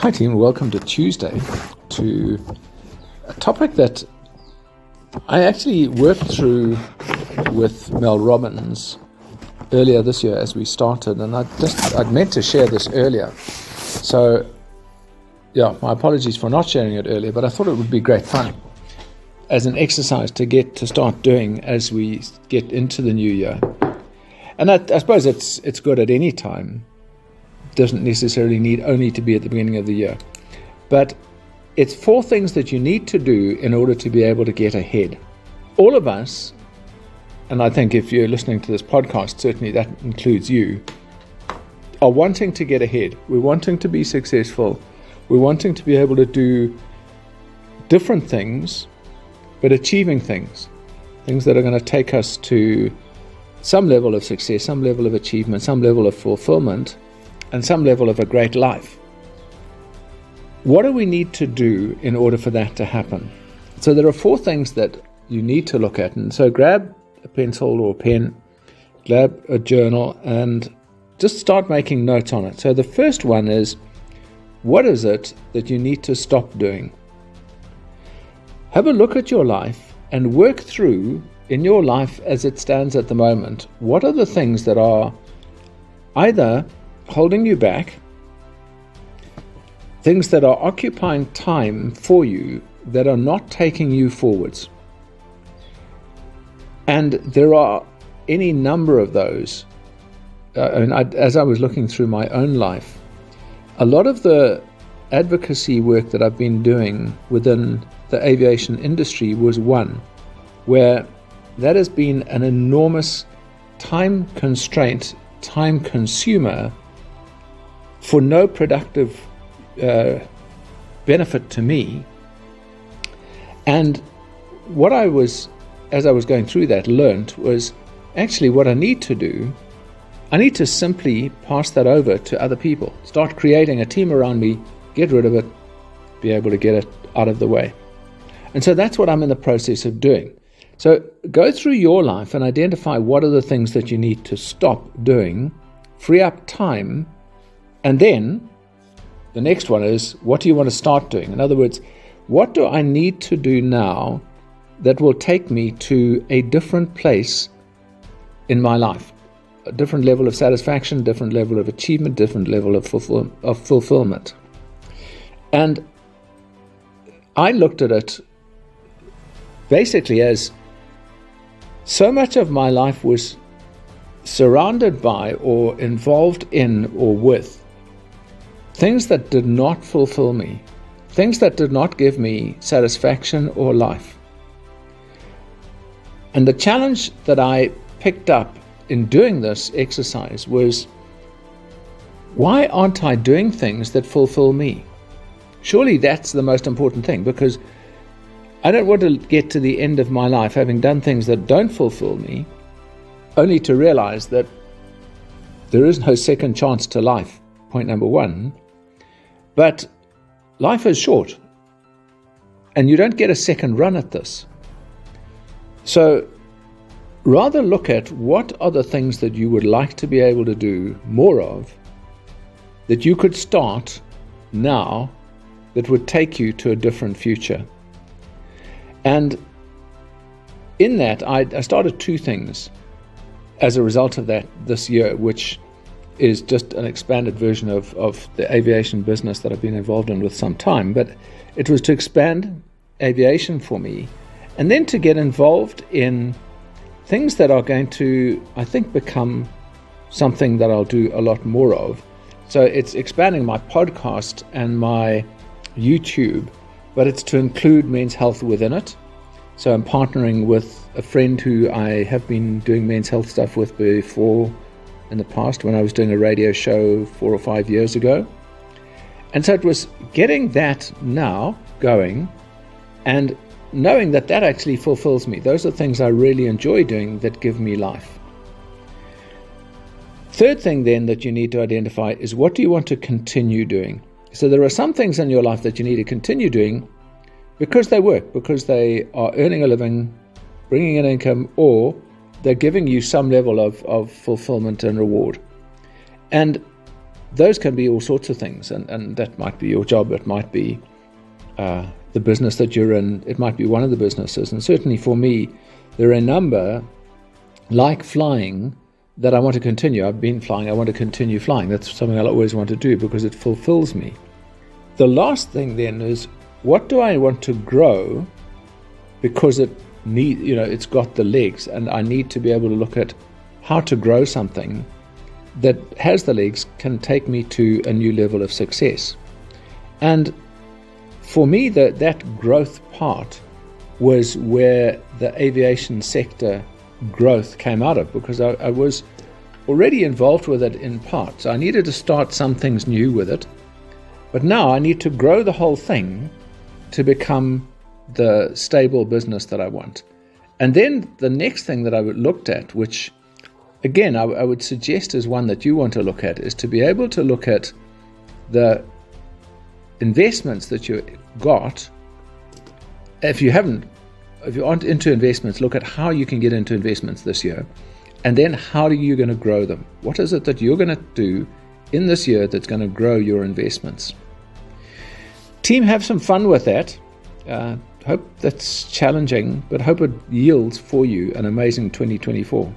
Hi team, welcome to Tuesday, to a topic that I actually worked through with Mel Robbins earlier this year as we started, and I'd meant to share this earlier. So yeah, my apologies for not sharing it earlier, but I thought it would be great fun as an exercise to get to start doing as we get into the new year. And I suppose it's good at any time. Doesn't necessarily need only to be at the beginning of the year. But it's 4 things that you need to do in order to be able to get ahead. All of us, and I think if you're listening to this podcast, certainly that includes you, are wanting to get ahead. We're wanting to be successful. We're wanting to be able to do different things, but achieving things that are going to take us to some level of success, some level of achievement, some level of fulfillment, and some level of a great life. What do we need to do in order for that to happen? So there are 4 things that you need to look at. And so grab a pencil or a pen, grab a journal, and just start making notes on it. So the first one is, what is it that you need to stop doing? Have a look at your life and work through, in your life as it stands at the moment, what are the things that are either holding you back, things that are occupying time for you that are not taking you forwards. And there are any number of those. As I was looking through my own life, a lot of the advocacy work that I've been doing within the aviation industry was one where that has been an enormous time constraint, time consumer for no productive benefit to me. And what I was, as I was going through that, learned was actually what I need to do, I need to simply pass that over to other people, start creating a team around me, get rid of it, be able to get it out of the way. And so that's what I'm in the process of doing. So go through your life and identify what are the things that you need to stop doing, free up time. And then the next one is, what do you want to start doing? In other words, what do I need to do now that will take me to a different place in my life? A different level of satisfaction, different level of achievement, different level of fulfillment. And I looked at it basically as so much of my life was surrounded by or involved in or with things that did not fulfill me, things that did not give me satisfaction or life. And the challenge that I picked up in doing this exercise was, why aren't I doing things that fulfill me? Surely that's the most important thing, because I don't want to get to the end of my life having done things that don't fulfill me, only to realize that there is no second chance to life, point number 1. But life is short, and you don't get a second run at this. So rather look at what are the things that you would like to be able to do more of, that you could start now, that would take you to a different future. And in that, I started 2 things as a result of that this year, which is just an expanded version of the aviation business that I've been involved in with some time. But it was to expand aviation for me, and then to get involved in things that are going to, I think, become something that I'll do a lot more of. So it's expanding my podcast and my YouTube, but it's to include men's health within it. So I'm partnering with a friend who I have been doing men's health stuff with before in the past, when I was doing a radio show 4 or 5 years ago. And so it was getting that now going and knowing that that actually fulfills me. Those are things I really enjoy doing that give me life. Third thing then that you need to identify is, what do you want to continue doing? So there are some things in your life that you need to continue doing because they work, because they are earning a living, bringing in income, or they're giving you some level of fulfillment and reward. And those can be all sorts of things, and that might be your job, it might be the business that you're in, it might be one of the businesses. And certainly for me, there are a number, like flying, that I want to continue. I've been flying, I want to continue flying. That's something I'll always want to do because it fulfills me. The last thing then is, what do I want to grow? Because it's got the legs, and I need to be able to look at how to grow something that has the legs, can take me to a new level of success. And for me, that growth part was where the aviation sector growth came out of, because I was already involved with it in part. So I needed to start some things new with it, but now I need to grow the whole thing to become the stable business that I want. And then the next thing that I looked at, which again I would suggest is one that you want to look at, is to be able to look at the investments that you got. If you aren't into investments, look at how you can get into investments this year, and then how are you going to grow them? What is it that you're going to do in this year that's going to grow your investments? Team, have some fun with that. Hope that's challenging, but hope it yields for you an amazing 2024.